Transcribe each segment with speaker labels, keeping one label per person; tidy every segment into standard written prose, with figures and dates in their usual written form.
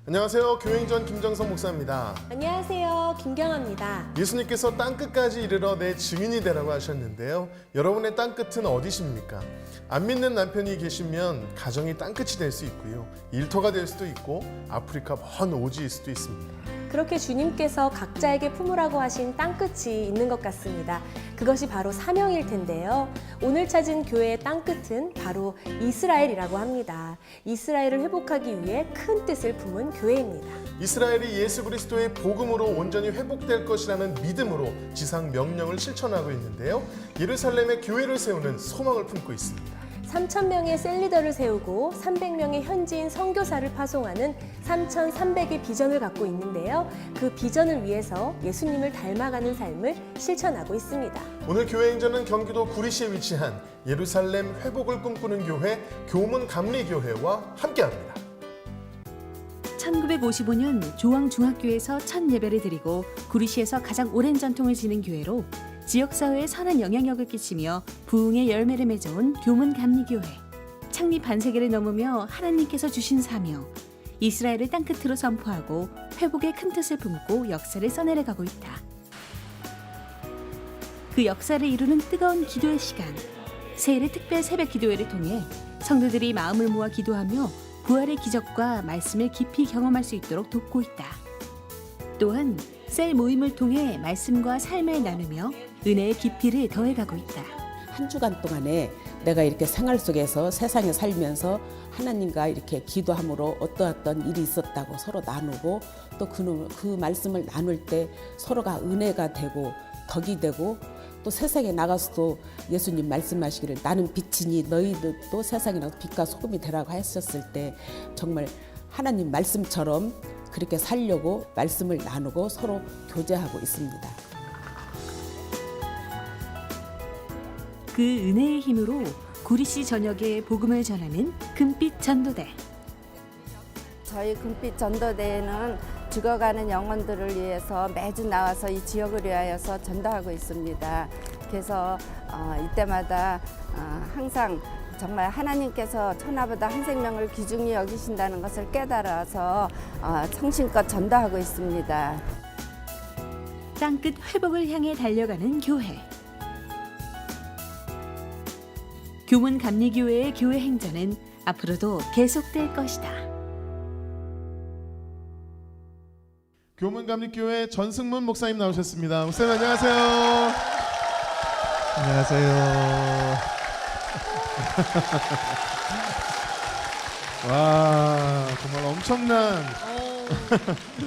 Speaker 1: 안녕하세요. 교행전 김정성 목사입니다.
Speaker 2: 안녕하세요. 김경아입니다.
Speaker 1: 예수님께서 땅끝까지 이르러 내 증인이 되라고 하셨는데요. 여러분의 땅끝은 어디십니까? 안 믿는 남편이 계시면 가정이 땅끝이 될 수 있고요. 일터가 될 수도 있고 아프리카 먼 오지일 수도 있습니다.
Speaker 2: 그렇게 주님께서 각자에게 품으라고 하신 땅끝이 있는 것 같습니다. 그것이 바로 사명일 텐데요. 오늘 찾은 교회의 땅끝은 바로 이스라엘이라고 합니다. 이스라엘을 회복하기 위해 큰 뜻을 품은 교회입니다.
Speaker 1: 이스라엘이 예수 그리스도의 복음으로 온전히 회복될 것이라는 믿음으로 지상 명령을 실천하고 있는데요. 예루살렘에 교회를 세우는 소망을 품고 있습니다.
Speaker 2: 3,000명의 셀리더를 세우고 300명의 현지인 선교사를 파송하는 3,300의 비전을 갖고 있는데요. 그 비전을 위해서 예수님을 닮아가는 삶을 실천하고 있습니다.
Speaker 1: 오늘 교회행전은 경기도 구리시에 위치한 예루살렘 회복을 꿈꾸는 교회 교문감리교회와 함께합니다.
Speaker 3: 1955년 조항중학교에서 첫 예배를 드리고 구리시에서 가장 오랜 전통을 지닌 교회로 지역사회에 선한 영향력을 끼치며 부흥의 열매를 맺어온 교문감리교회. 창립 반세기를 넘으며 하나님께서 주신 사명, 이스라엘을 땅끝으로 선포하고 회복의 큰 뜻을 품고 역사를 써내려가고 있다. 그 역사를 이루는 뜨거운 기도의 시간, 세일의 특별 새벽 기도회를 통해 성도들이 마음을 모아 기도하며 부활의 기적과 말씀을 깊이 경험할 수 있도록 돕고 있다. 또한 셀 모임을 통해 말씀과 삶을 나누며 은혜의 깊이를 더해가고 있다.
Speaker 4: 한 주간 동안에 내가 이렇게 생활 속에서 세상에 살면서 하나님과 이렇게 기도함으로 어떠한 일이 있었다고 서로 나누고 또 그 말씀을 나눌 때 서로가 은혜가 되고 덕이 되고 또 세상에 나가서도 예수님 말씀하시기를 나는 빛이니 너희들도 세상에 나가서 빛과 소금이 되라고 하셨을 때 정말 하나님 말씀처럼 그렇게 살려고 말씀을 나누고 서로 교제하고 있습니다.
Speaker 3: 그 은혜의 힘으로 구리시 전역에 복음을 전하는 금빛 전도대.
Speaker 5: 저희 금빛 전도대회는 죽어가는 영혼들을 위해서 매주 나와서 이 지역을 위하여서 전도하고 있습니다. 그래서 이때마다 항상 정말 하나님께서 천하보다 한 생명을 귀중히 여기신다는 것을 깨달아서 성심껏 전도하고 있습니다.
Speaker 3: 땅끝 회복을 향해 달려가는 교회. 교문감리교회의 교회 행전은 앞으로도 계속될 것이다.
Speaker 1: 교문감리교회 전승문 목사님 나오셨습니다. 목사님 안녕하세요.
Speaker 6: 안녕하세요.
Speaker 1: 와, 정말 엄청난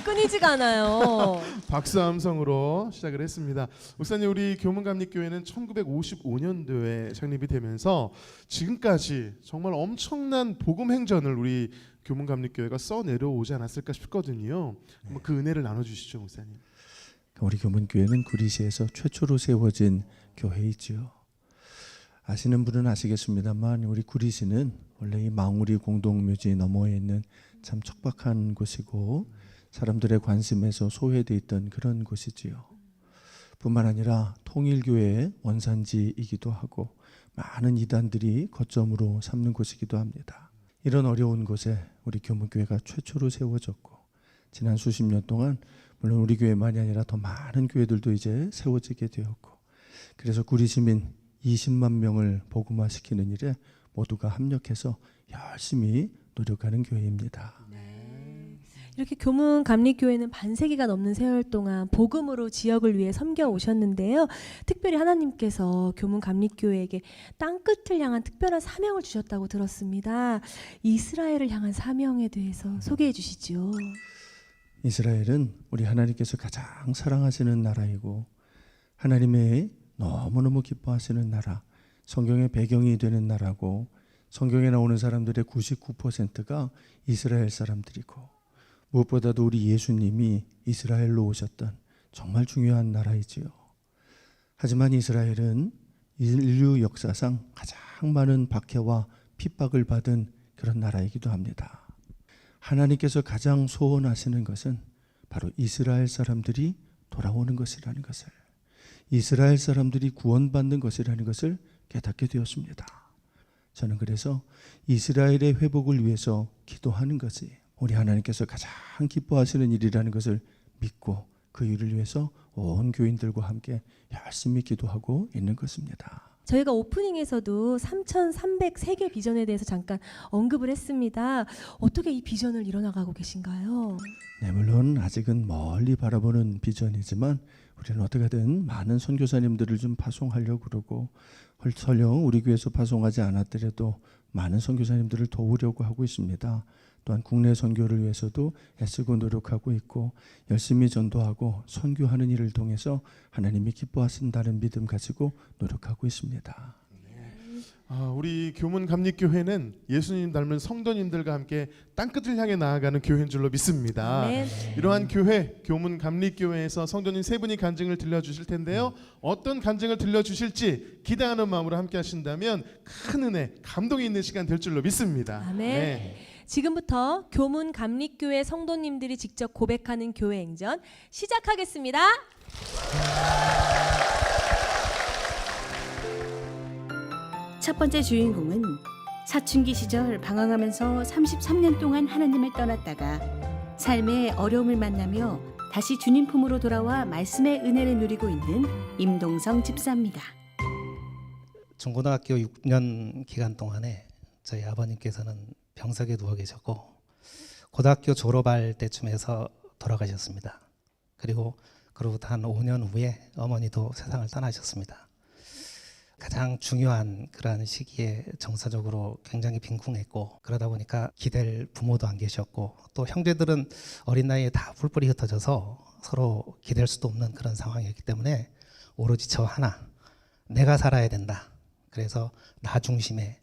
Speaker 2: 끊이지가 않아요.
Speaker 1: 박수 함성으로 시작을 했습니다. 목사님, 우리 교문감리교회는 1955년도에 창립이 되면서 지금까지 정말 엄청난 복음 행전을 우리 교문감리교회가 써내려오지 않았을까 싶거든요. 한번 그 은혜를 나눠주시죠, 목사님.
Speaker 6: 우리 교문교회는 구리시에서 최초로 세워진 교회이지요. 아시는 분은 아시겠습니다만 우리 구리시는 원래 이 망우리 공동묘지 너머에 있는 참 척박한 곳이고 사람들의 관심에서 소외되어 있던 그런 곳이지요. 뿐만 아니라 통일교회의 원산지이기도 하고 많은 이단들이 거점으로 삼는 곳이기도 합니다. 이런 어려운 곳에 우리 교문교회가 최초로 세워졌고 지난 수십 년 동안 물론 우리 교회만이 아니라 더 많은 교회들도 이제 세워지게 되었고 그래서 구리시민 20만 명을 복음화시키는 일에 모두가 합력해서 열심히 노력하는 교회입니다.
Speaker 2: 이렇게 교문감리교회는 반세기가 넘는 세월 동안 복음으로 지역을 위해 섬겨 오셨는데요. 특별히 하나님께서 교문감리교회에게 땅끝을 향한 특별한 사명을 주셨다고 들었습니다. 이스라엘을 향한 사명에 대해서 소개해 주시죠.
Speaker 6: 이스라엘은 우리 하나님께서 가장 사랑하시는 나라이고 하나님의 너무너무 기뻐하시는 나라, 성경의 배경이 되는 나라고 성경에 나오는 사람들의 99%가 이스라엘 사람들이고 무엇보다도 우리 예수님이 이스라엘로 오셨던 정말 중요한 나라이지요. 하지만 이스라엘은 인류 역사상 가장 많은 박해와 핍박을 받은 그런 나라이기도 합니다. 하나님께서 가장 소원하시는 것은 바로 이스라엘 사람들이 돌아오는 것이라는 것을, 이스라엘 사람들이 구원받는 것이라는 것을 깨닫게 되었습니다. 저는 그래서 이스라엘의 회복을 위해서 기도하는 것이 우리 하나님께서 가장 기뻐하시는 일이라는 것을 믿고 그 일을 위해서 온 교인들과 함께 열심히 기도하고 있는 것입니다.
Speaker 2: 저희가 오프닝에서도 3,303개 비전에 대해서 잠깐 언급을 했습니다. 어떻게 이 비전을 이뤄나가고 계신가요?
Speaker 6: 네, 물론 아직은 멀리 바라보는 비전이지만 우리는 어떻게든 많은 선교사님들을 좀 파송하려고 그러고, 설령 우리 교회에서 파송하지 않았더라도 많은 선교사님들을 도우려고 하고 있습니다. 또한 국내 선교를 위해서도 애쓰고 노력하고 있고, 열심히 전도하고 선교하는 일을 통해서 하나님이 기뻐하신다는 믿음 가지고 노력하고 있습니다.
Speaker 1: 우리 교문 감리교회는 예수님 닮은 성도님들과 함께 땅끝을 향해 나아가는 교회인 줄로 믿습니다.
Speaker 2: 아멘.
Speaker 1: 이러한 교회, 교문 감리교회에서 성도님 세 분이 간증을 들려주실 텐데요. 어떤 간증을 들려주실지 기대하는 마음으로 함께 하신다면 큰 은혜, 감동이 있는 시간 될 줄로 믿습니다.
Speaker 2: 아멘.
Speaker 1: 네.
Speaker 2: 지금부터 교문 감리교회 성도님들이 직접 고백하는 교회 행전 시작하겠습니다.
Speaker 3: 첫 번째 주인공은 사춘기 시절 방황하면서 33년 동안 하나님을 떠났다가 삶의 어려움을 만나며 다시 주님 품으로 돌아와 말씀의 은혜를 누리고 있는 임동성 집사입니다.
Speaker 7: 중고등학교 6년 기간 동안에 저희 아버님께서는 병석에 누워 계셨고, 고등학교 졸업할 때쯤에서 돌아가셨습니다. 그리고 그로부터 한 5년 후에 어머니도 세상을 떠나셨습니다. 가장 중요한 그러한 시기에 정서적으로 굉장히 빈궁했고, 그러다 보니까 기댈 부모도 안 계셨고, 또 형제들은 어린 나이에 다 뿔뿔이 흩어져서 서로 기댈 수도 없는 그런 상황이었기 때문에 오로지 저 하나, 내가 살아야 된다. 그래서 나 중심의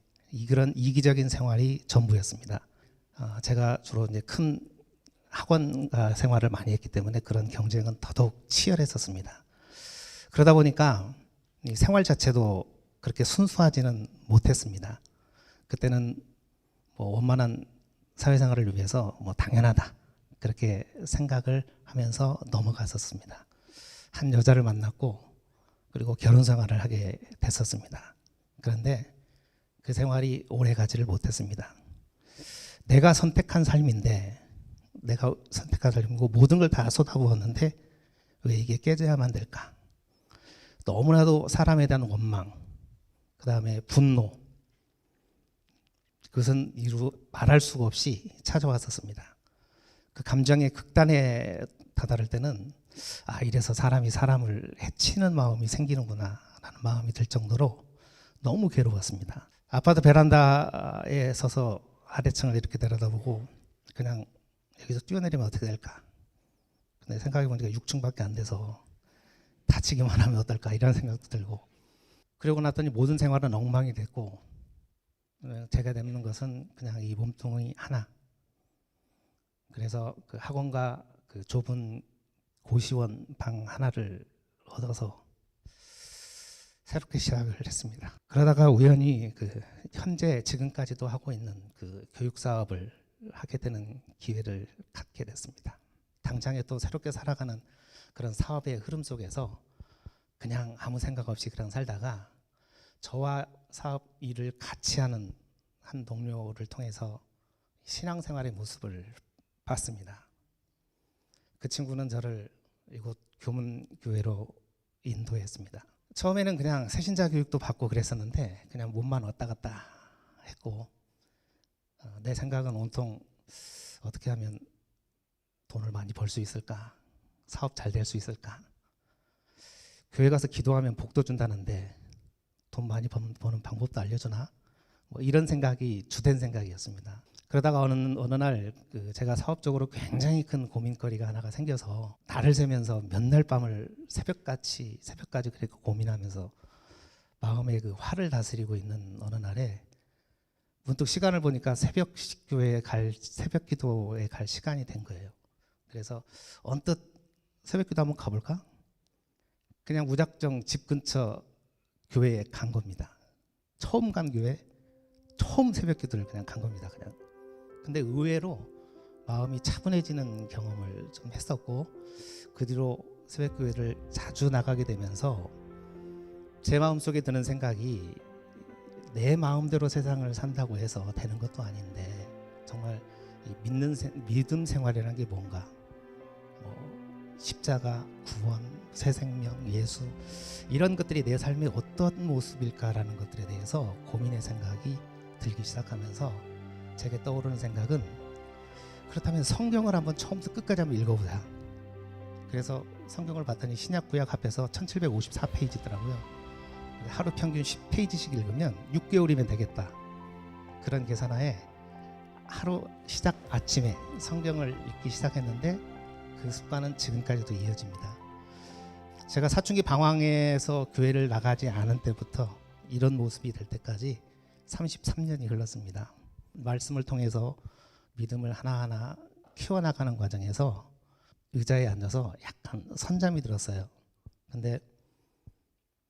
Speaker 7: 그런 이기적인 생활이 전부였습니다. 제가 주로 이제 큰 학원 생활을 많이 했기 때문에 그런 경쟁은 더더욱 치열했었습니다. 그러다 보니까 이 생활 자체도 그렇게 순수하지는 못했습니다. 그때는 뭐 원만한 사회생활을 위해서 뭐 당연하다 그렇게 생각을 하면서 넘어갔었습니다. 한 여자를 만났고 그리고 결혼 생활을 하게 됐었습니다. 그런데 그 생활이 오래 가지를 못했습니다. 내가 선택한 삶인데, 내가 선택한 삶이고 모든 걸 다 쏟아부었는데 왜 이게 깨져야만 될까? 너무나도 사람에 대한 원망, 그 다음에 분노, 그것은 말할 수가 없이 찾아왔었습니다. 그 감정의 극단에 다다를 때는 이래서 사람이 사람을 해치는 마음이 생기는구나 라는 마음이 들 정도로 너무 괴로웠습니다. 아파트 베란다에 서서 아래층을 이렇게 내려다보고 그냥 여기서 뛰어내리면 어떻게 될까? 근데 생각해보니까 6층밖에 안 돼서 다치기만 하면 어떨까 이런 생각도 들고, 그러고 났더니 모든 생활은 엉망이 됐고 제가 남는 것은 그냥 이 몸통이 하나. 그래서 그 학원과 그 좁은 고시원 방 하나를 얻어서 새롭게 시작을 했습니다. 그러다가 우연히 그 현재 지금까지도 하고 있는 그 교육 사업을 하게 되는 기회를 갖게 됐습니다. 당장에 또 새롭게 살아가는 그런 사업의 흐름 속에서 그냥 아무 생각 없이 그냥 살다가 저와 사업 일을 같이 하는 한 동료를 통해서 신앙생활의 모습을 봤습니다. 그 친구는 저를 이곳 교문교회로 인도했습니다. 처음에는 그냥 새신자 교육도 받고 그랬었는데 그냥 몸만 왔다 갔다 했고, 내 생각은 온통 어떻게 하면 돈을 많이 벌 수 있을까, 사업 잘 될 수 있을까, 교회 가서 기도하면 복도 준다는데 돈 많이 버는 방법도 알려주나, 뭐 이런 생각이 주된 생각이었습니다. 그러다가 어느 날 제가 사업적으로 굉장히 큰 고민거리가 하나가 생겨서 날을 새면서 몇 날 밤을 새벽까지 그렇게 고민하면서 마음의 그 화를 다스리고 있는 어느 날에 문득 시간을 보니까 새벽 기도에 갈 시간이 된 거예요. 그래서 언뜻 새벽 기도 한번 가볼까? 그냥 무작정 집 근처 교회에 간 겁니다. 처음 간 교회, 처음 새벽 기도를 그냥 간 겁니다. 그냥. 근데 의외로 마음이 차분해지는 경험을 좀 했었고, 그 뒤로 새벽 교회를 자주 나가게 되면서 제 마음속에 드는 생각이 내 마음대로 세상을 산다고 해서 되는 것도 아닌데 정말 이 믿음 생활이라는 게 뭔가, 뭐 십자가, 구원, 새 생명, 예수 이런 것들이 내 삶의 어떤 모습일까라는 것들에 대해서 고민의 생각이 들기 시작하면서 제게 떠오르는 생각은, 그렇다면 성경을 한번 처음부터 끝까지 한번 읽어보자. 그래서 성경을 봤더니 신약 구약 합해서 1754페이지더라고요. 하루 평균 10페이지씩 읽으면 6개월이면 되겠다. 그런 계산하에 하루 시작 아침에 성경을 읽기 시작했는데 그 습관은 지금까지도 이어집니다. 제가 사춘기 방황에서 교회를 나가지 않은 때부터 이런 모습이 될 때까지 33년이 흘렀습니다. 말씀을 통해서 믿음을 하나하나 키워나가는 과정에서 의자에 앉아서 약간 선잠이 들었어요. 근데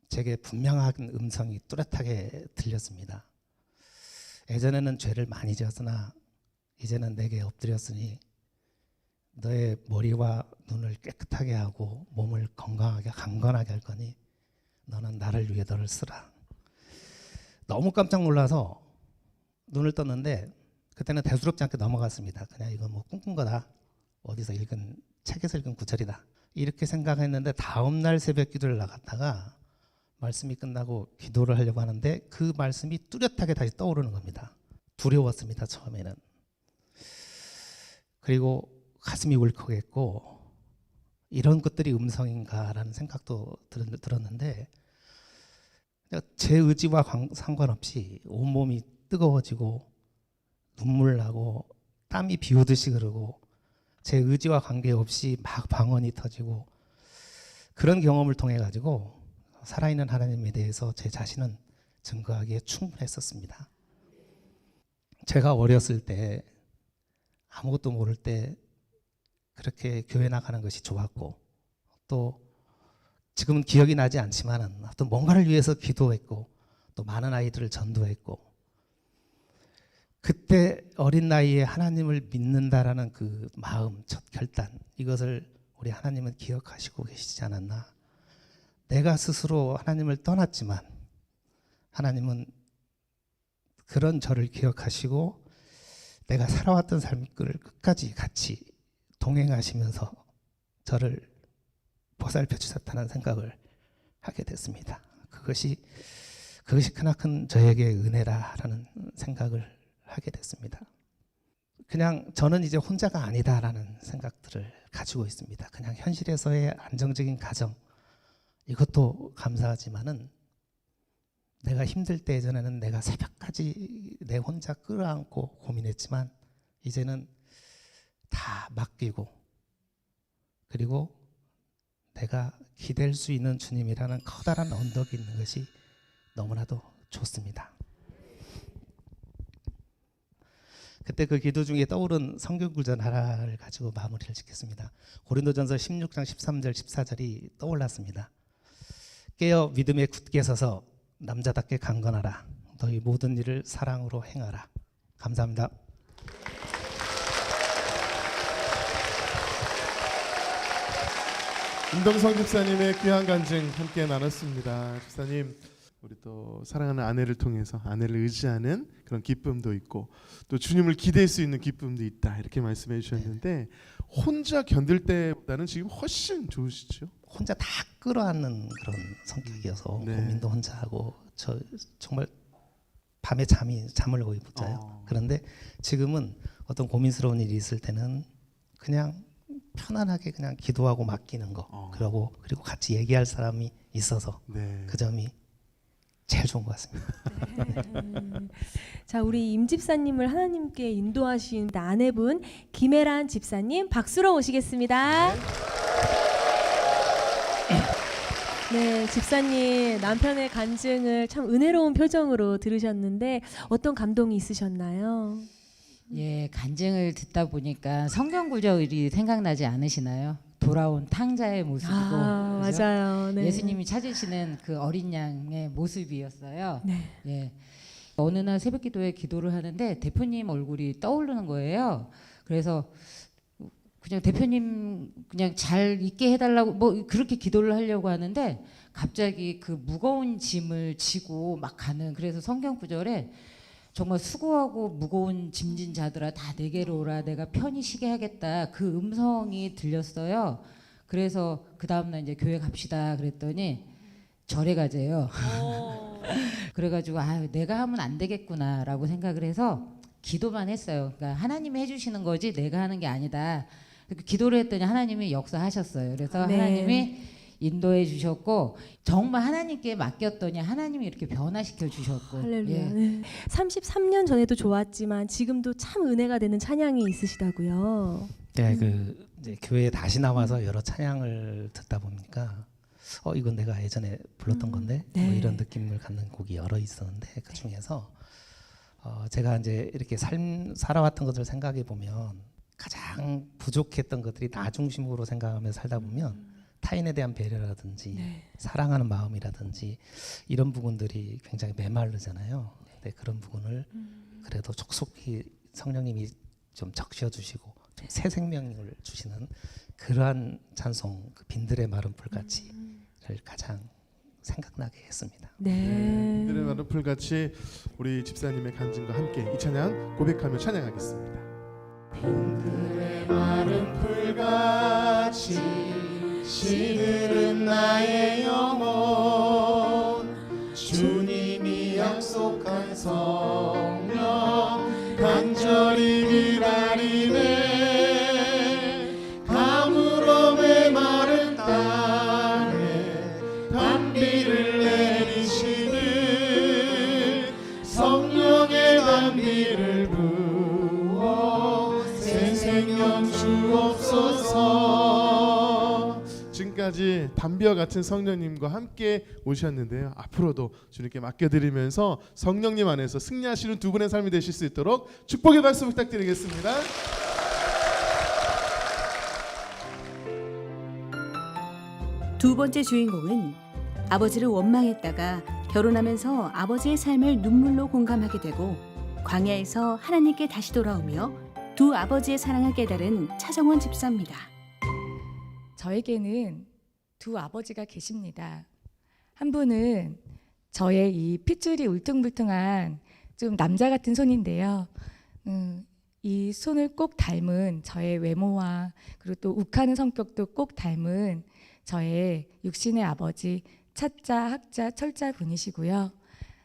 Speaker 7: 제게 분명한 음성이 뚜렷하게 들렸습니다. 예전에는 죄를 많이 지었으나 이제는 내게 엎드렸으니 너의 머리와 눈을 깨끗하게 하고 몸을 건강하게 강건하게 할 거니 너는 나를 위해 너를 쓰라. 너무 깜짝 놀라서 눈을 떴는데 그때는 대수롭지 않게 넘어갔습니다. 그냥 이거 뭐 꿈꾼 거다. 어디서 읽은 책에서 읽은 구절이다. 이렇게 생각했는데 다음 날 새벽 기도를 나갔다가 말씀이 끝나고 기도를 하려고 하는데 그 말씀이 뚜렷하게 다시 떠오르는 겁니다. 두려웠습니다. 처음에는. 그리고 가슴이 울컥했고 이런 것들이 음성인가라는 생각도 들었는데 제 의지와 상관없이 온몸이 뜨거워지고 눈물 나고 땀이 비 오듯이 흐르고 제 의지와 관계없이 막 방언이 터지고 그런 경험을 통해 가지고 살아있는 하나님에 대해서 제 자신은 증거하기에 충분했었습니다. 제가 어렸을 때 아무것도 모를 때 그렇게 교회 나가는 것이 좋았고 또 지금은 기억이 나지 않지만은 또 뭔가를 위해서 기도했고 또 많은 아이들을 전도했고 그때 어린 나이에 하나님을 믿는다라는 그 마음, 첫 결단 이것을 우리 하나님은 기억하시고 계시지 않았나. 내가 스스로 하나님을 떠났지만 하나님은 그런 저를 기억하시고 내가 살아왔던 삶을 끝까지 같이 동행하시면서 저를 보살펴 주셨다는 생각을 하게 됐습니다. 그것이 크나큰 저에게 은혜라라는 생각을 하게 됐습니다. 그냥 저는 이제 혼자가 아니다라는 생각들을 가지고 있습니다. 그냥 현실에서의 안정적인 가정 이것도 감사하지만은 내가 힘들 때 예전에는 내가 새벽까지 내 혼자 끌어안고 고민했지만 이제는 다 맡기고 그리고 내가 기댈 수 있는 주님이라는 커다란 언덕이 있는 것이 너무나도 좋습니다. 그때 그 기도 중에 떠오른 성경 구절 하나를 가지고 마무리를 짓겠습니다. 고린도전서 16장 13절 14절이 떠올랐습니다. 깨어 믿음에 굳게 서서 남자답게 강건하라. 너희 모든 일을 사랑으로 행하라. 감사합니다.
Speaker 1: 임동성 집사님의 귀한 간증 함께 나눴습니다. 집사님, 우리 또 사랑하는 아내를 통해서 아내를 의지하는 그런 기쁨도 있고 또 주님을 기대할 수 있는 기쁨도 있다 이렇게 말씀해 주셨는데 혼자 견딜 때보다는 지금 훨씬 좋으시죠?
Speaker 7: 혼자 다 끌어안는 그런 성격이어서
Speaker 1: 네.
Speaker 7: 고민도 혼자 하고 저 정말 밤에 잠을 거의 못 자요. 그런데 지금은 어떤 고민스러운 일이 있을 때는 그냥 편안하게 그냥 기도하고 맡기는 거 그리고 같이 얘기할 사람이 있어서
Speaker 1: 네.
Speaker 7: 그 점이 제일 좋은 것 같습니다.
Speaker 2: 자, 우리 임 집사님을 하나님께 인도하신 아내분 김혜란 집사님 박수로 모시겠습니다. 네, 집사님 남편의 간증을 참 은혜로운 표정으로 들으셨는데 어떤 감동이 있으셨나요?
Speaker 8: 예, 간증을 듣다 보니까 성경 구절이 생각나지 않으시나요? 돌아온 탕자의 모습이고
Speaker 2: 아,
Speaker 8: 그죠?
Speaker 2: 맞아요. 네.
Speaker 8: 예수님이 찾으시는 그 어린 양의 모습이었어요.
Speaker 2: 네.
Speaker 8: 예. 어느 날 새벽기도에 기도를 하는데 대표님 얼굴이 떠오르는 거예요. 그래서 그냥 대표님 그냥 잘 있게 해달라고 뭐 그렇게 기도를 하려고 하는데 갑자기 그 무거운 짐을 지고 막 가는 그래서 성경 구절에 정말 수고하고 무거운 짐진 자들아 다 내게로 오라 내가 편히 쉬게 하겠다 그 음성이 들렸어요. 그래서 그 다음날 이제 교회 갑시다 그랬더니 절에 가재요. 그래가지고 아 내가 하면 안 되겠구나라고 생각을 해서 기도만 했어요. 그러니까 하나님이 해주시는 거지 내가 하는 게 아니다. 기도를 했더니 하나님이 역사하셨어요. 그래서
Speaker 2: 네.
Speaker 8: 하나님이 인도해 주셨고 정말 하나님께 맡겼더니 하나님이 이렇게 변화시켜 주셨고
Speaker 2: 할렐루야.
Speaker 8: 예.
Speaker 2: 네. 33년 전에도 좋았지만 지금도 참 은혜가 되는 찬양이 있으시다고요.
Speaker 7: 네, 그 이제 교회에 다시 나와서 여러 찬양을 듣다 보니까 이건 내가 예전에 불렀던 건데
Speaker 2: 네.
Speaker 7: 뭐 이런 느낌을 갖는 곡이 여러 있었는데 그 중에서 제가 이제 이렇게 살아왔던 것을 생각해 보면 가장 부족했던 것들이 나 중심으로 생각하며 살다 보면 타인에 대한 배려라든지
Speaker 2: 네.
Speaker 7: 사랑하는 마음이라든지 이런 부분들이 굉장히 메마르잖아요. 근데 그런 부분을 그래도 촉촉히 성령님이 좀 적셔주시고 좀 새 생명을 주시는 그러한 찬송, 그 빈들의 마른 풀같이를 가장 생각나게 했습니다.
Speaker 2: 네.
Speaker 1: 이들의 마른 풀같이 우리 집사님의 간증과 함께 이 찬양 고백하며 찬양하겠습니다. 빈들의 마른 풀같이 시들은 나의 영혼 주님이 약속한 성령 간절히 기다리네 가물어 메마른 땅에 단비를 내리시는 성령의 단비를 부어 새 생명 주옵소서. 지금까지 담비와 같은 성령님과 함께 오셨는데요. 앞으로도 주님께 맡겨드리면서 성령님 안에서 승리하시는 두 분의 삶이 되실 수 있도록 축복의 박수 부탁드리겠습니다.
Speaker 3: 두 번째 주인공은 아버지를 원망했다가 결혼하면서 아버지의 삶을 눈물로 공감하게 되고 광야에서 하나님께 다시 돌아오며 두 아버지의 사랑을 깨달은 차정원 집사입니다.
Speaker 9: 저에게는 두 아버지가 계십니다. 한 분은 저의 이 핏줄이 울퉁불퉁한 좀 남자 같은 손인데요. 이 손을 꼭 닮은 저의 외모와 그리고 또 욱하는 성격도 꼭 닮은 저의 육신의 아버지 차자, 학자, 철자 분이시고요.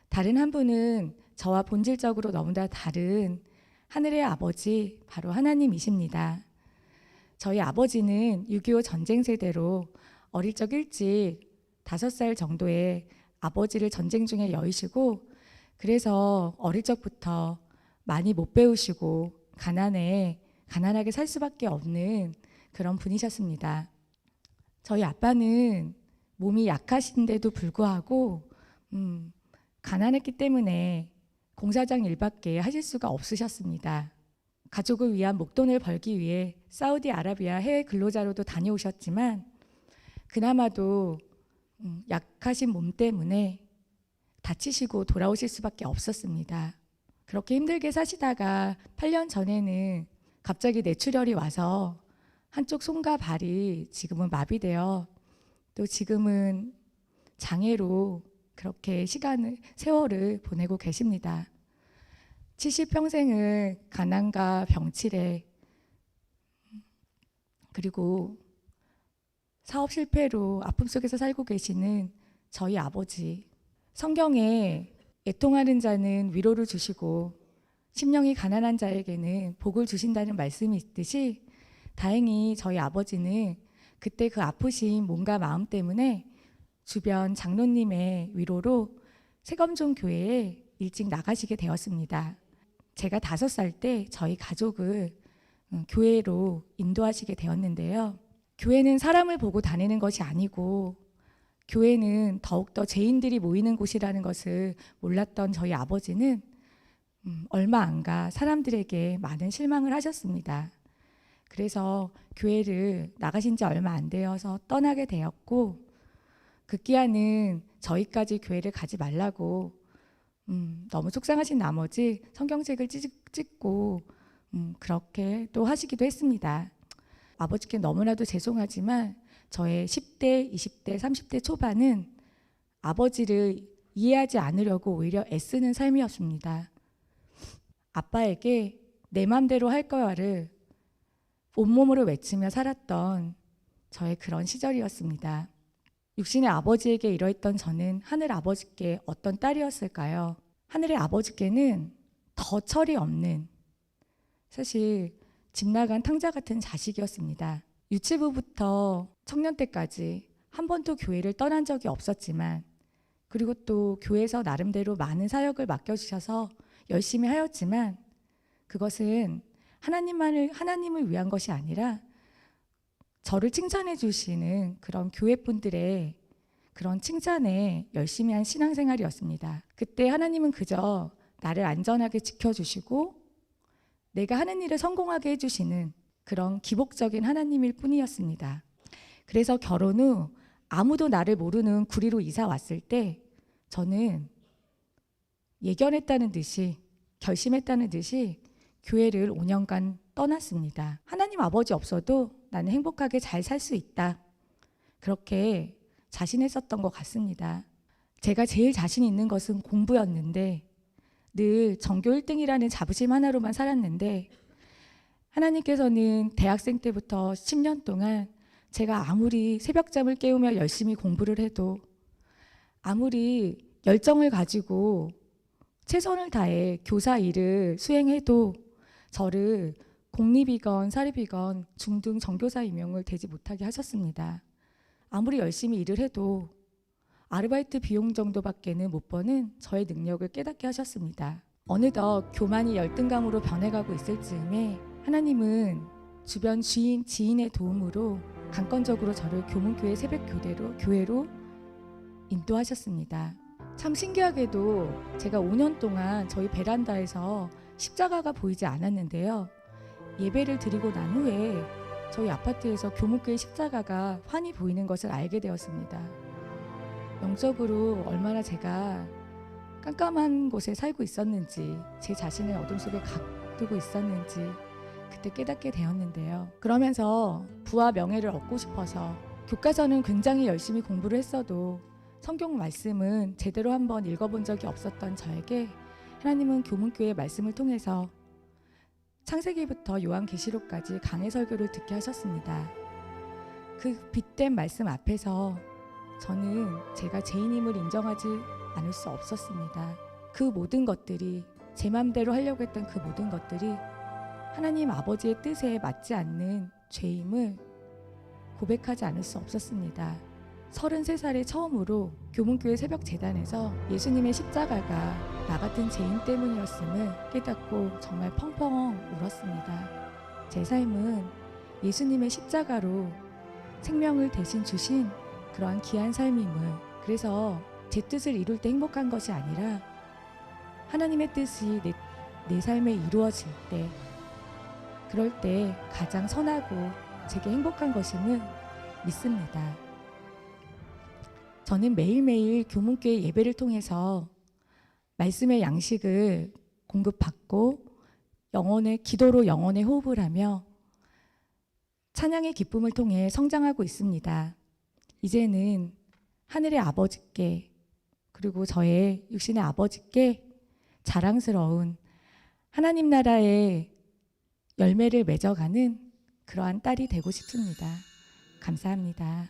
Speaker 9: 다른 한 분은 저와 본질적으로 너무나 다른 하늘의 아버지, 바로 하나님이십니다. 저희 아버지는 6.25 전쟁 세대로 어릴 적 일찍 5살 정도에 아버지를 전쟁 중에 여의시고 그래서 어릴 적부터 많이 못 배우시고 가난하게 살 수밖에 없는 그런 분이셨습니다. 저희 아빠는 몸이 약하신데도 불구하고 가난했기 때문에 공사장 일밖에 하실 수가 없으셨습니다. 가족을 위한 목돈을 벌기 위해 사우디아라비아 해외 근로자로도 다녀오셨지만 그나마도 약하신 몸 때문에 다치시고 돌아오실 수밖에 없었습니다. 그렇게 힘들게 사시다가 8년 전에는 갑자기 뇌출혈이 와서 한쪽 손과 발이 지금은 마비되어 또 지금은 장애로 그렇게 세월을 보내고 계십니다. 70평생을 가난과 병치레 그리고 사업 실패로 아픔 속에서 살고 계시는 저희 아버지. 성경에 애통하는 자는 위로를 주시고 심령이 가난한 자에게는 복을 주신다는 말씀이 있듯이 다행히 저희 아버지는 그때 그 아프신 몸과 마음 때문에 주변 장로님의 위로로 세검종 교회에 일찍 나가시게 되었습니다. 제가 5살 때 저희 가족을 교회로 인도하시게 되었는데요. 교회는 사람을 보고 다니는 것이 아니고 교회는 더욱더 죄인들이 모이는 곳이라는 것을 몰랐던 저희 아버지는 얼마 안 가 사람들에게 많은 실망을 하셨습니다. 그래서 교회를 나가신 지 얼마 안 되어서 떠나게 되었고 급기야는 저희까지 교회를 가지 말라고 너무 속상하신 나머지 성경책을 찍고 그렇게 또 하시기도 했습니다. 아버지께 너무나도 죄송하지만 저의 10대, 20대, 30대 초반은 아버지를 이해하지 않으려고 오히려 애쓰는 삶이었습니다. 아빠에게 내 맘대로 할 거야를 온몸으로 외치며 살았던 저의 그런 시절이었습니다. 육신의 아버지에게 이러했던 저는 하늘 아버지께 어떤 딸이었을까요? 하늘의 아버지께는 더 철이 없는, 사실 집 나간 탕자 같은 자식이었습니다. 유치부부터 청년 때까지 한 번도 교회를 떠난 적이 없었지만, 그리고 또 교회에서 나름대로 많은 사역을 맡겨주셔서 열심히 하였지만, 그것은 하나님을 위한 것이 아니라 저를 칭찬해 주시는 그런 교회분들의 그런 칭찬에 열심히 한 신앙생활이었습니다. 그때 하나님은 그저 나를 안전하게 지켜주시고 내가 하는 일을 성공하게 해주시는 그런 기복적인 하나님일 뿐이었습니다. 그래서 결혼 후 아무도 나를 모르는 구리로 이사 왔을 때 저는 예견했다는 듯이, 결심했다는 듯이 교회를 5년간 떠났습니다. 하나님 아버지 없어도 나는 행복하게 잘 살 수 있다, 그렇게 자신했었던 것 같습니다. 제가 제일 자신 있는 것은 공부였는데 늘 전교 1등이라는 자부심 하나로만 살았는데, 하나님께서는 대학생 때부터 10년 동안 제가 아무리 새벽잠을 깨우며 열심히 공부를 해도, 아무리 열정을 가지고 최선을 다해 교사 일을 수행해도 저를 공립이건 사립이건 중등 정교사 임용을 되지 못하게 하셨습니다. 아무리 열심히 일을 해도 아르바이트 비용 정도밖에는 못 버는 저의 능력을 깨닫게 하셨습니다. 어느덧 교만이 열등감으로 변해가고 있을 즈음에 하나님은 주변 지인의 도움으로 강권적으로 저를 교문교회 교회로 인도하셨습니다. 참 신기하게도 제가 5년 동안 저희 베란다에서 십자가가 보이지 않았는데요. 예배를 드리고 난 후에 저희 아파트에서 교문교회 십자가가 환히 보이는 것을 알게 되었습니다. 영적으로 얼마나 제가 깜깜한 곳에 살고 있었는지, 제 자신을 어둠 속에 가두고 있었는지 그때 깨닫게 되었는데요. 그러면서 부와 명예를 얻고 싶어서 교과서는 굉장히 열심히 공부를 했어도 성경 말씀은 제대로 한번 읽어본 적이 없었던 저에게 하나님은 교문교회 말씀을 통해서 창세기부터 요한계시록까지 강해 설교를 듣게 하셨습니다. 그 빛된 말씀 앞에서 저는 제가 죄인임을 인정하지 않을 수 없었습니다. 그 모든 것들이, 제 맘대로 하려고 했던 그 모든 것들이 하나님 아버지의 뜻에 맞지 않는 죄임을 고백하지 않을 수 없었습니다. 33살에 처음으로 교문교회 새벽재단에서 예수님의 십자가가 나 같은 죄인 때문이었음을 깨닫고 정말 펑펑 울었습니다. 제 삶은 예수님의 십자가로 생명을 대신 주신 그러한 귀한 삶임을, 그래서 제 뜻을 이룰 때 행복한 것이 아니라 하나님의 뜻이 내 삶에 이루어질 때, 그럴 때 가장 선하고 제게 행복한 것임을 믿습니다. 저는 매일매일 교문교회 예배를 통해서 말씀의 양식을 공급받고 기도로 영혼의 호흡을 하며 찬양의 기쁨을 통해 성장하고 있습니다. 이제는 하늘의 아버지께, 그리고 저의 육신의 아버지께 자랑스러운 하나님 나라의 열매를 맺어가는 그러한 딸이 되고 싶습니다. 감사합니다.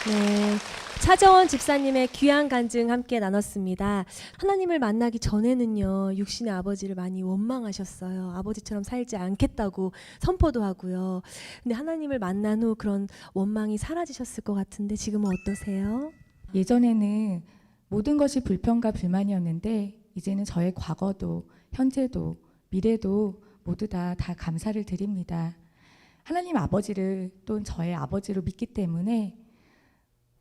Speaker 2: 네, 차정원 집사님의 귀한 간증 함께 나눴습니다. 하나님을 만나기 전에는요, 육신의 아버지를 많이 원망하셨어요. 아버지처럼 살지 않겠다고 선포도 하고요. 근데 하나님을 만난 후 그런 원망이 사라지셨을 것 같은데 지금은 어떠세요?
Speaker 9: 예전에는 모든 것이 불평과 불만이었는데 이제는 저의 과거도 현재도 미래도 모두 다 감사를 드립니다. 하나님 아버지를 또 저의 아버지로 믿기 때문에,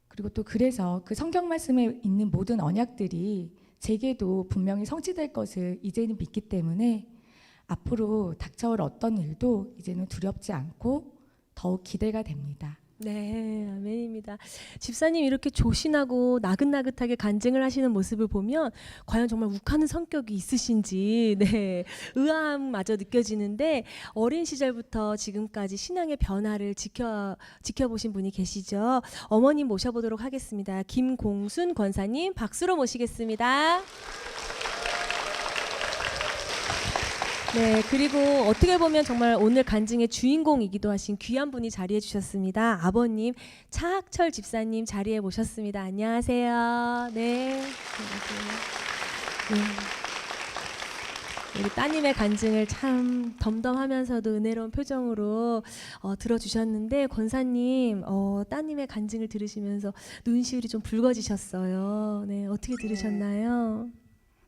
Speaker 9: 그리고 또 그래서 그 성경 말씀에 있는 모든 언약들이 제게도 분명히 성취될 것을 이제는 믿기 때문에 앞으로 닥쳐올 어떤 일도 이제는 두렵지 않고 더욱 기대가 됩니다.
Speaker 2: 네, 아멘입니다. 집사님 이렇게 조신하고 나긋나긋하게 간증을 하시는 모습을 보면 과연 정말 욱하는 성격이 있으신지 네, 의아함마저 느껴지는데 어린 시절부터 지금까지 신앙의 변화를 지켜보신 분이 계시죠. 어머님 모셔보도록 하겠습니다. 김공순 권사님 박수로 모시겠습니다. 네, 그리고 어떻게 보면 정말 오늘 간증의 주인공이기도 하신 귀한 분이 자리해 주셨습니다. 아버님 차학철 집사님 자리에 모셨습니다. 안녕하세요. 네. 우리 따님의 간증을 참 덤덤하면서도 은혜로운 표정으로 들어주셨는데 권사님 따님의 간증을 들으시면서 눈시울이 좀 붉어지셨어요. 네, 어떻게 들으셨나요?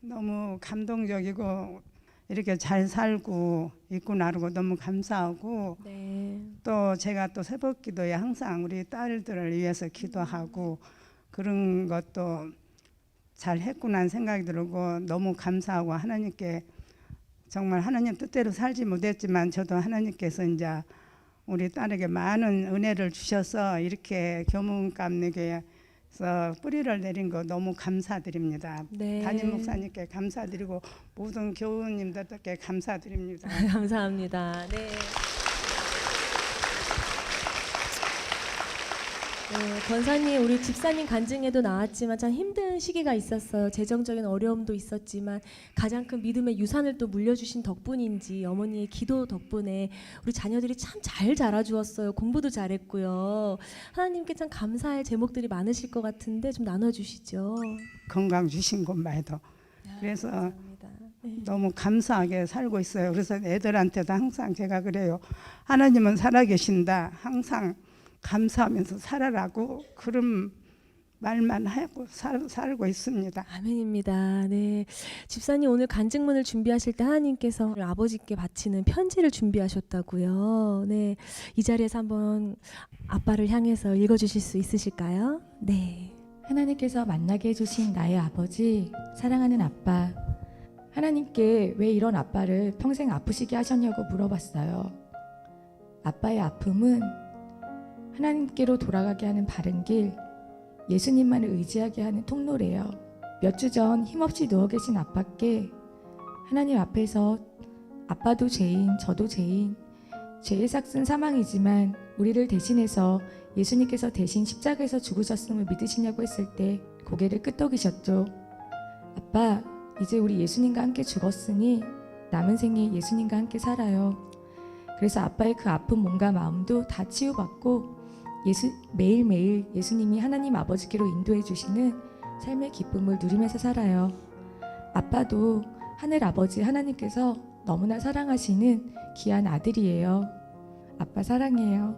Speaker 10: 너무 감동적이고 이렇게 잘 살고 있고 나르고 너무 감사하고
Speaker 2: 네.
Speaker 10: 또 제가 또 새벽기도에 항상 우리 딸들을 위해서 기도하고 그런 것도 잘 했구나 생각이 들고 너무 감사하고 하나님께 정말 하나님 뜻대로 살지 못했지만 저도 하나님께서 이제 우리 딸에게 많은 은혜를 주셔서 이렇게 교문감리교회에서 뿌리를 내린 거 너무 감사드립니다.
Speaker 2: 네.
Speaker 10: 담임 목사님께 감사드리고 모든 교우님들께 감사드립니다.
Speaker 2: 감사합니다. 네. 네, 권사님 우리 집사님 간증에도 나왔지만 참 힘든 시기가 있었어요. 재정적인 어려움도 있었지만 가장 큰 믿음의 유산을 또 물려주신 덕분인지 어머니의 기도 덕분에 우리 자녀들이 참 잘 자라주었어요. 공부도 잘했고요. 하나님께 참 감사할 제목들이 많으실 것 같은데 좀 나눠주시죠.
Speaker 10: 건강 주신 것만해도 그래서
Speaker 2: 감사합니다. 네.
Speaker 10: 너무 감사하게 살고 있어요. 그래서 애들한테도 항상 제가 그래요. 하나님은 살아계신다. 항상 감사하면서 살아라고 그런 말만 하고 살고 있습니다.
Speaker 2: 아멘입니다. 네, 집사님 오늘 간증문을 준비하실 때 하나님께서 아버지께 바치는 편지를 준비하셨다고요. 네, 이 자리에서 한번 아빠를 향해서 읽어주실 수 있으실까요? 네.
Speaker 9: 하나님께서 만나게 해주신 나의 아버지, 사랑하는 아빠. 하나님께 왜 이런 아빠를 평생 아프시게 하셨냐고 물어봤어요. 아빠의 아픔은 하나님께로 돌아가게 하는 바른 길, 예수님만을 의지하게 하는 통로래요. 몇 주 전 힘없이 누워 계신 아빠께 하나님 앞에서 아빠도 죄인, 저도 죄인, 죄의 삭은 사망이지만 우리를 대신해서 예수님께서 대신 십자가에서 죽으셨음을 믿으시냐고 했을 때 고개를 끄덕이셨죠. 아빠, 이제 우리 예수님과 함께 죽었으니 남은 생에 예수님과 함께 살아요. 그래서 아빠의 그 아픈 몸과 마음도 다 치유받고 매일매일 예수님이 하나님 아버지께로 인도해 주시는 삶의 기쁨을 누리면서 살아요. 아빠도 하늘 아버지 하나님께서 너무나 사랑하시는 귀한 아들이에요. 아빠 사랑해요.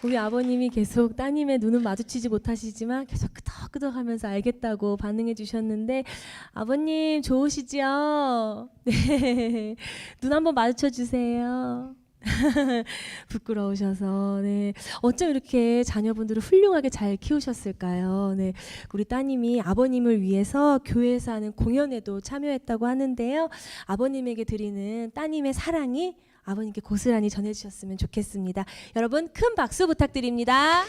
Speaker 2: 우리 아버님이 계속 따님의 눈은 마주치지 못하시지만 계속 끄덕끄덕하면서 알겠다고 반응해 주셨는데 아버님 좋으시지요? 네, 눈 한번 마주쳐 주세요. 부끄러우셔서 네. 어쩜 이렇게 자녀분들을 훌륭하게 잘 키우셨을까요? 네. 우리 따님이 아버님을 위해서 교회에서 하는 공연에도 참여했다고 하는데요. 아버님에게 드리는 따님의 사랑이 아버님께 고스란히 전해주셨으면 좋겠습니다. 여러분 큰 박수 부탁드립니다.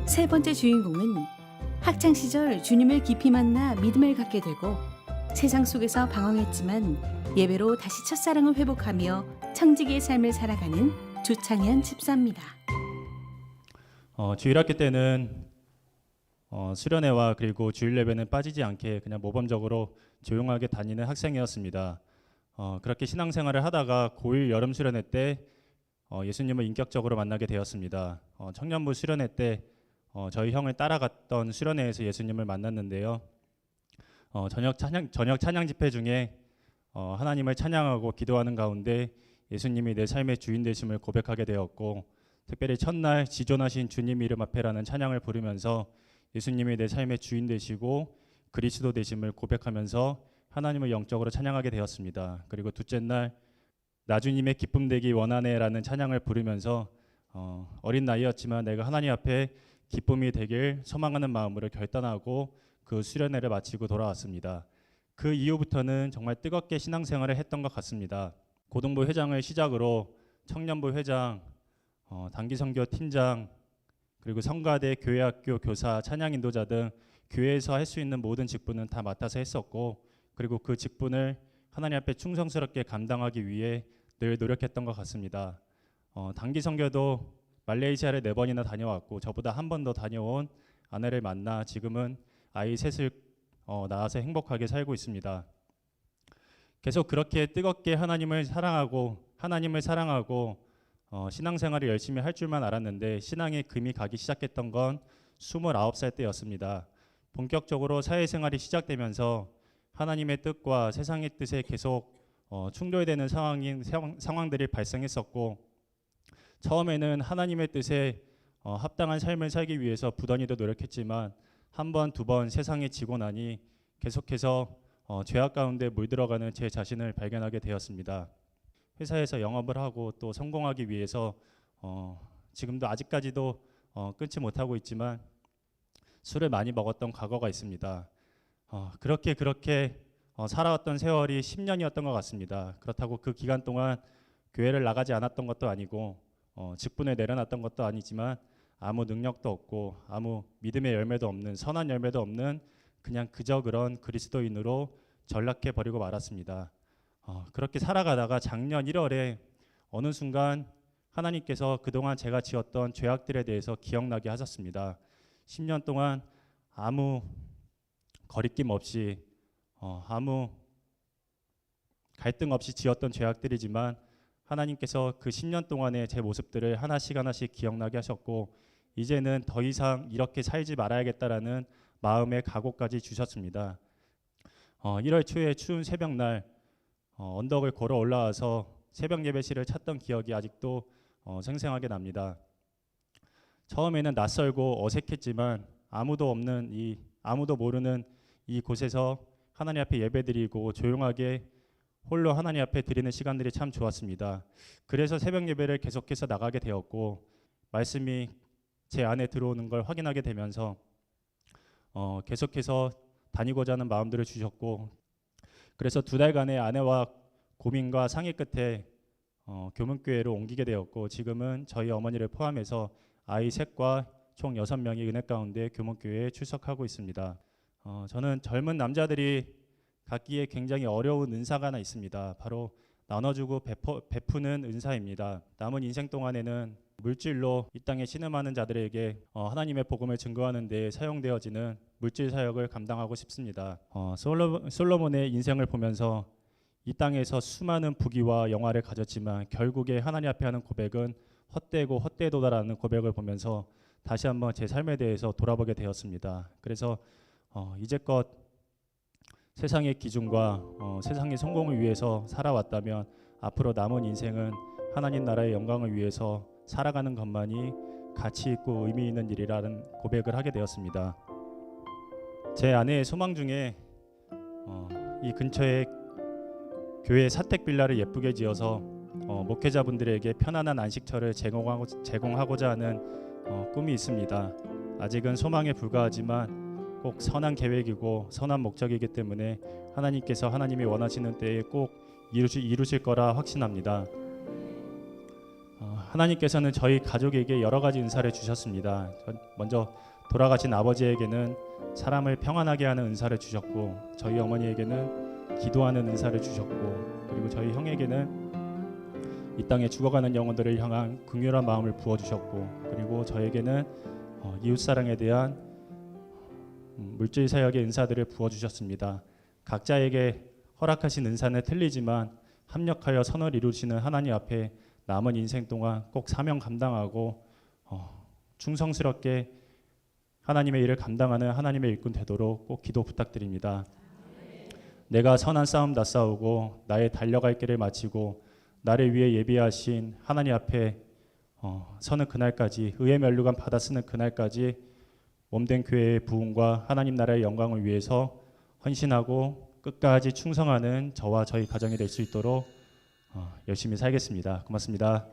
Speaker 3: 세 번째 주인공은 학창 시절 주님을 깊이 만나 믿음을 갖게 되고 세상 속에서 방황했지만 예배로 다시 첫사랑을 회복하며 청지기의 삶을 살아가는 주창현 집사입니다.
Speaker 11: 주일학교 때는 수련회와 그리고 주일 예배는 빠지지 않게 그냥 모범적으로 조용하게 다니는 학생이었습니다. 그렇게 신앙생활을 하다가 고1 여름 수련회 때 예수님을 인격적으로 만나게 되었습니다. 청년부 수련회 때 저희 형을 따라갔던 수련회에서 예수님을 만났는데요. 저녁 찬양 집회 중에 하나님을 찬양하고 기도하는 가운데 예수님이 내 삶의 주인 되심을 고백하게 되었고, 특별히 첫날 지존하신 주님 이름 앞에라는 찬양을 부르면서 예수님이 내 삶의 주인 되시고 그리스도 되심을 고백하면서 하나님을 영적으로 찬양하게 되었습니다. 그리고 둘째 날 나주님의 기쁨 되기 원하네라는 찬양을 부르면서 어린 나이였지만 내가 하나님 앞에 기쁨이 되길 소망하는 마음으로 결단하고 그 수련회를 마치고 돌아왔습니다. 그 이후부터는 정말 뜨겁게 신앙생활을 했던 것 같습니다. 고등부 회장을 시작으로 청년부 회장, 단기선교 팀장, 그리고 성가대, 교회학교 교사, 찬양인도자 등 교회에서 할 수 있는 모든 직분은 다 맡아서 했었고, 그리고 그 직분을 하나님 앞에 충성스럽게 감당하기 위해 늘 노력했던 것 같습니다. 단기선교도 말레이시아를 4번이나 다녀왔고 저보다 한 번 더 다녀온 아내를 만나 지금은 아이 셋을 낳아서 행복하게 살고 있습니다. 계속 그렇게 뜨겁게 하나님을 사랑하고 신앙생활을 열심히 할 줄만 알았는데 신앙에 금이 가기 시작했던 건 29살 때였습니다. 본격적으로 사회생활이 시작되면서 하나님의 뜻과 세상의 뜻에 계속 충돌되는 상황들이 발생했었고, 처음에는 하나님의 뜻에 합당한 삶을 살기 위해서 부단히도 노력했지만 한 번, 두 번 세상에 지고 나니 계속해서 죄악 가운데 물들어가는 제 자신을 발견하게 되었습니다. 회사에서 영업을 하고 또 성공하기 위해서 지금도 아직까지도 끊지 못하고 있지만 술을 많이 먹었던 과거가 있습니다. 그렇게 살아왔던 세월이 10년이었던 것 같습니다. 그렇다고 그 기간 동안 교회를 나가지 않았던 것도 아니고 직분을 내려놨던 것도 아니지만 아무 능력도 없고 아무 믿음의 열매도 없는, 선한 열매도 없는 그냥 그저 그런 그리스도인으로 전락해 버리고 말았습니다. 그렇게 살아가다가 작년 1월에 어느 순간 하나님께서 그동안 제가 지었던 죄악들에 대해서 기억나게 하셨습니다. 10년 동안 아무 거리낌 없이 아무 갈등 없이 지었던 죄악들이지만 하나님께서 그 10년 동안의 제 모습들을 하나씩 기억나게 하셨고, 이제는 더 이상 이렇게 살지 말아야겠다라는 마음의 각오까지 주셨습니다. 1월 초에 추운 새벽날 언덕을 걸어 올라와서 새벽 예배실을 찾던 기억이 아직도 생생하게 납니다. 처음에는 낯설고 어색했지만 아무도 모르는 이 곳에서 하나님 앞에 예배드리고 조용하게 홀로 하나님 앞에 드리는 시간들이 참 좋았습니다. 그래서 새벽 예배를 계속해서 나가게 되었고, 말씀이 제 안에 들어오는 걸 확인하게 되면서 계속해서 다니고자 하는 마음들을 주셨고, 그래서 2달간의 아내와 고민과 상의 끝에 교문교회로 옮기게 되었고, 지금은 저희 어머니를 포함해서 아이 셋과 총 6명이 은혜 가운데 교문교회에 출석하고 있습니다. 저는 젊은 남자들이 갖기에 굉장히 어려운 은사가 하나 있습니다. 바로 나눠주고 베푸는 은사입니다. 남은 인생 동안에는 물질로 이 땅에 신음하는 자들에게 하나님의 복음을 증거하는 데 사용되어지는 물질 사역을 감당하고 싶습니다. 솔로몬의 인생을 보면서 이 땅에서 수많은 부귀와 영화를 가졌지만 결국에 하나님 앞에 하는 고백은 헛되고 헛되도다라는 고백을 보면서 다시 한번 제 삶에 대해서 돌아보게 되었습니다. 그래서 이제껏 세상의 기준과 세상의 성공을 위해서 살아왔다면 앞으로 남은 인생은 하나님 나라의 영광을 위해서 살아가는 것만이 가치 있고 의미 있는 일이라는 고백을 하게 되었습니다. 제 아내의 소망 중에 이 근처에 교회 사택 빌라를 예쁘게 지어서 목회자분들에게 편안한 안식처를 제공하고자 하는 꿈이 있습니다. 아직은 소망에 불과하지만 꼭 선한 계획이고 선한 목적이기 때문에 하나님께서 하나님이 원하시는 때에 꼭 이루실 거라 확신합니다. 하나님께서는 저희 가족에게 여러 가지 은사를 주셨습니다. 먼저 돌아가신 아버지에게는 사람을 평안하게 하는 은사를 주셨고, 저희 어머니에게는 기도하는 은사를 주셨고, 그리고 저희 형에게는 이 땅에 죽어가는 영혼들을 향한 긍휼한 마음을 부어주셨고, 그리고 저에게는 이웃사랑에 대한 물질 사역의 은사들을 부어주셨습니다. 각자에게 허락하신 은사는 틀리지만 합력하여 선을 이루시는 하나님 앞에 남은 인생 동안 꼭 사명 감당하고 충성스럽게 하나님의 일을 감당하는 하나님의 일꾼 되도록 꼭 기도 부탁드립니다. 내가 선한 싸움 다 싸우고 나의 달려갈 길을 마치고 나를 위해 예비하신 하나님 앞에 서는 그날까지, 의의 면류관 받아 쓰는 그날까지 몸된 교회의 부흥과 하나님 나라의 영광을 위해서 헌신하고 끝까지 충성하는 저와 저희 가정이 될 수 있도록 열심히 살겠습니다. 고맙습니다.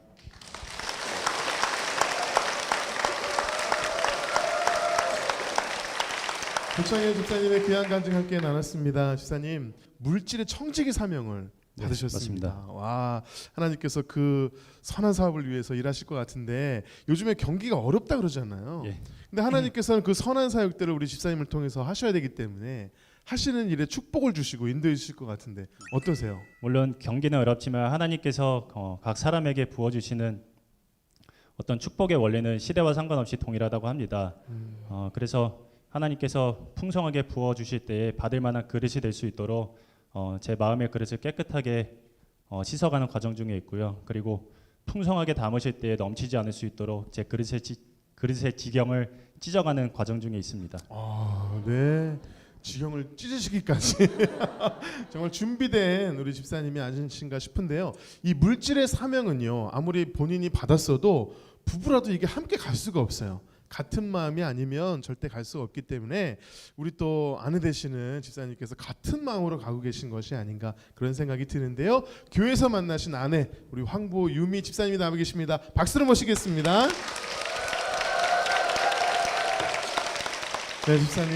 Speaker 1: 북상의 집사님의 귀한 간증 함께 나눴습니다. 집사님, 물질의 청지기 사명을
Speaker 11: 네,
Speaker 1: 받으셨습니다.
Speaker 11: 맞습니다.
Speaker 1: 와, 하나님께서 그 선한 사업을 위해서 일하실 것 같은데 요즘에 경기가 어렵다 그러잖아요.
Speaker 11: 예.
Speaker 1: 근데 하나님께서는 그 선한 사역들을 우리 집사님을 통해서 하셔야 되기 때문에 하시는 일에 축복을 주시고 인도해 주실 것 같은데 어떠세요?
Speaker 11: 물론 경기는 어렵지만 하나님께서 각 사람에게 부어주시는 어떤 축복의 원리는 시대와 상관없이 동일하다고 합니다. 그래서 하나님께서 풍성하게 부어주실 때에 받을 만한 그릇이 될 수 있도록 제 마음의 그릇을 깨끗하게 씻어가는 과정 중에 있고요. 그리고 풍성하게 담으실 때에 넘치지 않을 수 있도록 제 그릇의 지경을 찢어가는 과정 중에 있습니다.
Speaker 1: 네. 지경을 찢으시기까지 정말 준비된 우리 집사님이 아니신가 싶은데요. 이 물질의 사명은요, 아무리 본인이 받았어도 부부라도 이게 함께 갈 수가 없어요. 같은 마음이 아니면 절대 갈 수가 없기 때문에 우리 또 아내 되시는 집사님께서 같은 마음으로 가고 계신 것이 아닌가 그런 생각이 드는데요. 교회에서 만나신 아내 우리 황보유미 집사님이 나와 계십니다. 박수로 모시겠습니다. 네, 집사님,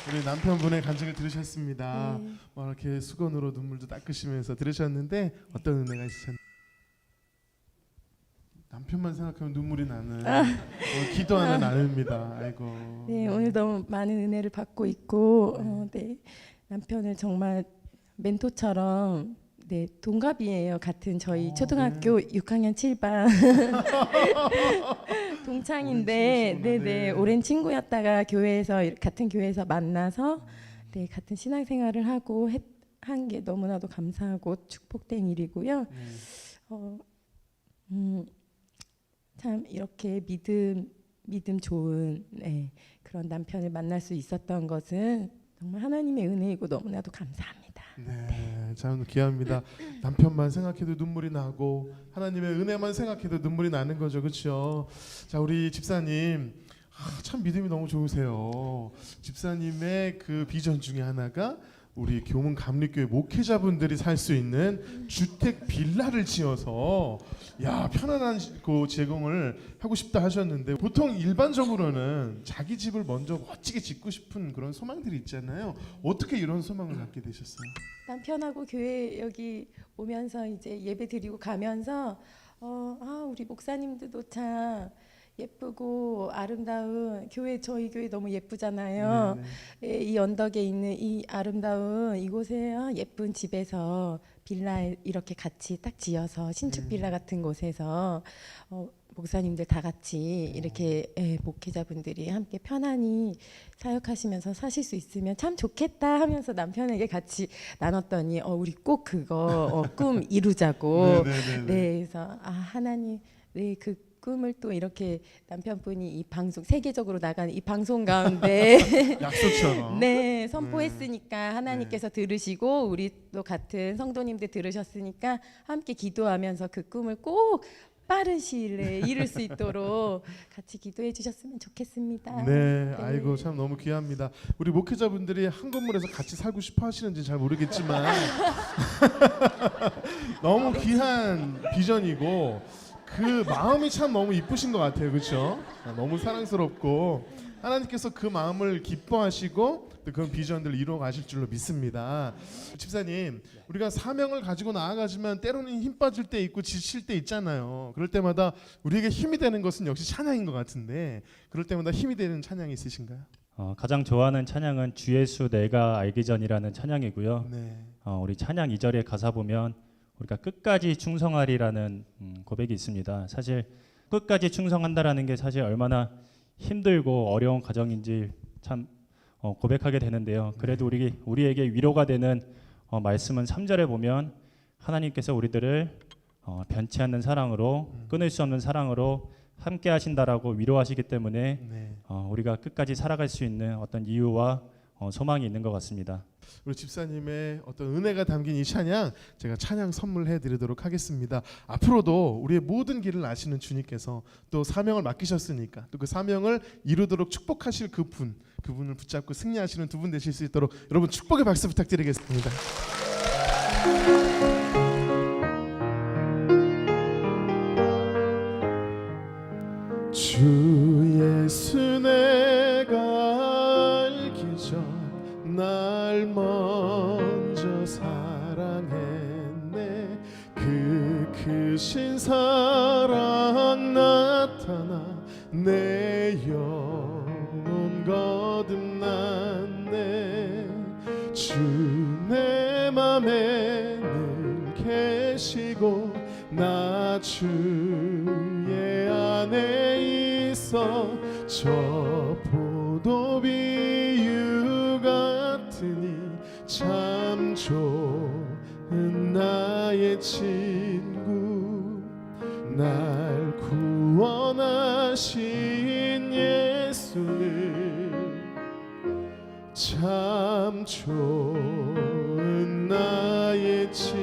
Speaker 1: 우리 남편분의 간증을 들으셨습니다. 이렇게 수건으로 눈물도 닦으시면서 들으셨는데 어떤 은혜가 있으셨나요? 남편만 생각하면 눈물이 나는 기도하는 아내입니다. 아이고.
Speaker 9: 네, 오늘 너무 많은 은혜를 받고 있고 네, 남편을 정말 멘토처럼 네, 동갑이에요. 같은 저희 초등학교 6학년 7반 동창인데 네네 오랜 친구였다가 같은 교회에서 만나서 네, 같은 신앙생활을 하고 한 게 너무나도 감사하고 축복된 일이고요. 참 이렇게 믿음 좋은 그런 남편을 만날 수 있었던 것은 정말 하나님의 은혜이고 너무나도 감사합니다.
Speaker 1: 네, 참 귀합니다. 남편만 생각해도 눈물이 나고 하나님의 은혜만 생각해도 눈물이 나는 거죠, 그렇죠? 자, 우리 집사님 참 믿음이 너무 좋으세요. 집사님의 그 비전 중에 하나가 우리 교문 감리교회 목회자분들이 살 수 있는 주택 빌라를 지어서 편안한 그 제공을 하고 싶다 하셨는데 보통 일반적으로는 자기 집을 먼저 멋지게 짓고 싶은 그런 소망들이 있잖아요. 어떻게 이런 소망을 갖게 되셨어요?
Speaker 9: 남편하고 교회 여기 오면서 이제 예배 드리고 가면서 우리 목사님들도 참 예쁘고 아름다운 교회, 저희 교회 너무 예쁘잖아요. 이 언덕에 있는 이 아름다운 이곳에 예쁜 집에서 빌라 이렇게 같이 딱 지어서 신축 빌라 같은 곳에서 목사님들 다 같이 이렇게 목회자분들이 함께 편안히 사역하시면서 사실 수 있으면 참 좋겠다 하면서 남편에게 같이 나눴더니 우리 꼭 그거 꿈 이루자고. 네, 그래서 하나님 그 꿈을 또 이렇게 남편분이 이 방송 세계적으로 나가는 이 방송 가운데
Speaker 1: 약속처럼
Speaker 9: 네 선포했으니까 하나님께서 들으시고 우리 또 같은 성도님들 들으셨으니까 함께 기도하면서 그 꿈을 꼭
Speaker 2: 빠른 시일 내에 이룰 수 있도록 같이 기도해 주셨으면 좋겠습니다.
Speaker 1: 네, 아이고 참 너무 귀합니다. 우리 목회자분들이 한 건물에서 같이 살고 싶어 하시는지 잘 모르겠지만 너무 귀한 비전이고 그 마음이 참 너무 이쁘신 것 같아요, 그렇죠? 너무 사랑스럽고 하나님께서 그 마음을 기뻐하시고 또 그런 비전들을 이루어 가실 줄로 믿습니다. 집사님, 우리가 사명을 가지고 나아가지만 때로는 힘 빠질 때 있고 지칠 때 있잖아요. 그럴 때마다 우리에게 힘이 되는 것은 역시 찬양인 것 같은데 그럴 때마다 힘이 되는 찬양이 있으신가요?
Speaker 11: 가장 좋아하는 찬양은 주 예수 내가 알기 전이라는 찬양이고요.
Speaker 1: 네.
Speaker 11: 우리 찬양 2절의 가사 보면 우리가 끝까지 충성하리라는 고백이 있습니다. 사실 끝까지 충성한다라는 게 사실 얼마나 힘들고 어려운 과정인지 참 고백하게 되는데요. 그래도 우리에게 위로가 되는 말씀은 3절에 보면 하나님께서 우리들을 변치 않는 사랑으로 끊을 수 없는 사랑으로 함께 하신다라고 위로하시기 때문에
Speaker 1: 네.
Speaker 11: 우리가 끝까지 살아갈 수 있는 어떤 이유와 소망이 있는 것 같습니다.
Speaker 1: 우리 집사님의 어떤 은혜가 담긴 이 찬양 제가 찬양 선물해 드리도록 하겠습니다. 앞으로도 우리의 모든 길을 아시는 주님께서 또 사명을 맡기셨으니까 또 그 사명을 이루도록 축복하실 그분을 붙잡고 승리하시는 두 분 되실 수 있도록 여러분 축복의 박수 부탁드리겠습니다. 주 예수 내가 알기 전 날 먼저 사랑했네. 그 크신 사랑 나타나 내 영혼 거듭났네. 주 내 맘에 늘 계시고 나 주의 안에 있어. 저 포도비유 같으니 참 좋은 나의 친구. 날 구원하신 예수는 참 좋은 나의 친구.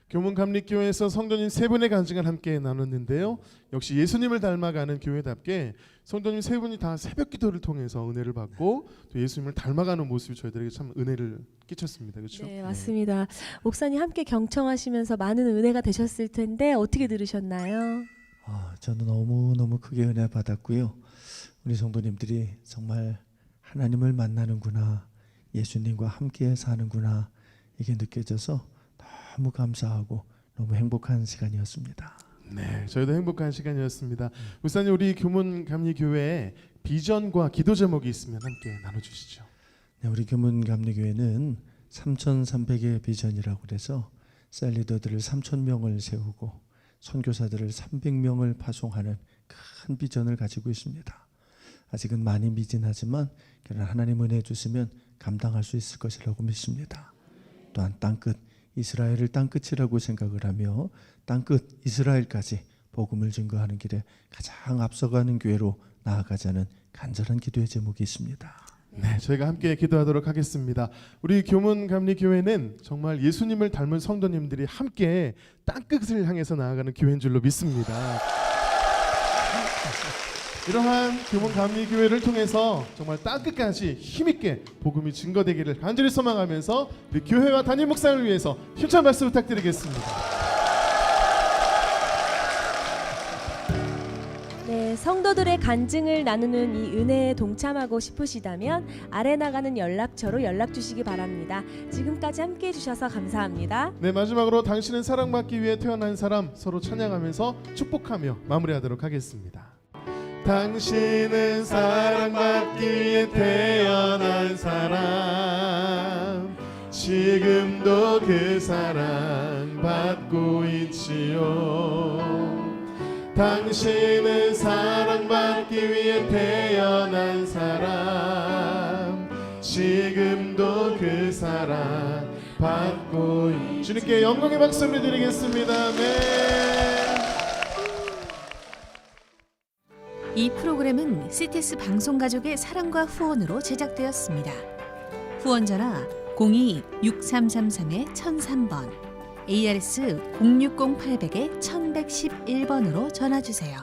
Speaker 1: 교문감리교회에서 성도님 세 분의 간증을 함께 나눴는데요. 역시 예수님을 닮아가는 교회답게 성도님 세 분이 다 새벽기도를 통해서 은혜를 받고 또 예수님을 닮아가는 모습이 저희들에게 참 은혜를 끼쳤습니다. 그렇죠?
Speaker 2: 네, 맞습니다. 목사님 함께 경청하시면서 많은 은혜가 되셨을 텐데 어떻게 들으셨나요?
Speaker 6: 저는 너무 크게 은혜 받았고요. 우리 성도님들이 정말 하나님을 만나는구나, 예수님과 함께 사는구나 이게 느껴져서 너무 감사하고 너무 행복한 시간이었습니다.
Speaker 1: 네, 저희도 행복한 시간이었습니다. 목사님, 우리 교문감리교회에 비전과 기도 제목이 있으면 함께 나눠주시죠.
Speaker 6: 네, 우리 교문감리교회는 3,300의 비전이라고 그래서 셀리더들을 3,000명을 세우고 선교사들을 300명을 파송하는 큰 비전을 가지고 있습니다. 아직은 많이 미진하지만 하나님 은혜 주시면 감당할 수 있을 것이라고 믿습니다. 또한 땅끝 이스라엘을 땅끝이라고 생각을 하며 땅끝 이스라엘까지 복음을 증거하는 길에 가장 앞서가는 교회로 나아가자는 간절한 기도의 제목이 있습니다.
Speaker 1: 네, 저희가 함께 기도하도록 하겠습니다. 우리 교문감리교회는 정말 예수님을 닮은 성도님들이 함께 땅끝을 향해서 나아가는 교회인 줄로 믿습니다. 이러한 교문감리교회를 통해서 정말 땅끝까지 힘있게 복음이 증거되기를 간절히 소망하면서 우리 교회와 담임 목사를 위해서 힘찬 박수 부탁드리겠습니다.
Speaker 2: 네, 성도들의 간증을 나누는 이 은혜에 동참하고 싶으시다면 아래 나가는 연락처로 연락 주시기 바랍니다. 지금까지 함께해 주셔서 감사합니다.
Speaker 1: 네, 마지막으로 당신은 사랑받기 위해 태어난 사람 서로 찬양하면서 축복하며 마무리하도록 하겠습니다. 당신은 사랑받기 위해 태어난 사람, 지금도 그 사랑 받고 있지요. 당신은 사랑받기 위해 태어난 사람, 지금도 그 사랑 받고 있지요. 주님께 영광의 박수를 드리겠습니다. 네.
Speaker 3: 이 프로그램은 CTS 방송가족의 사랑과 후원으로 제작되었습니다. 후원 전화 02-6333-1003번, ARS 060-800-1111번으로 전화 주세요.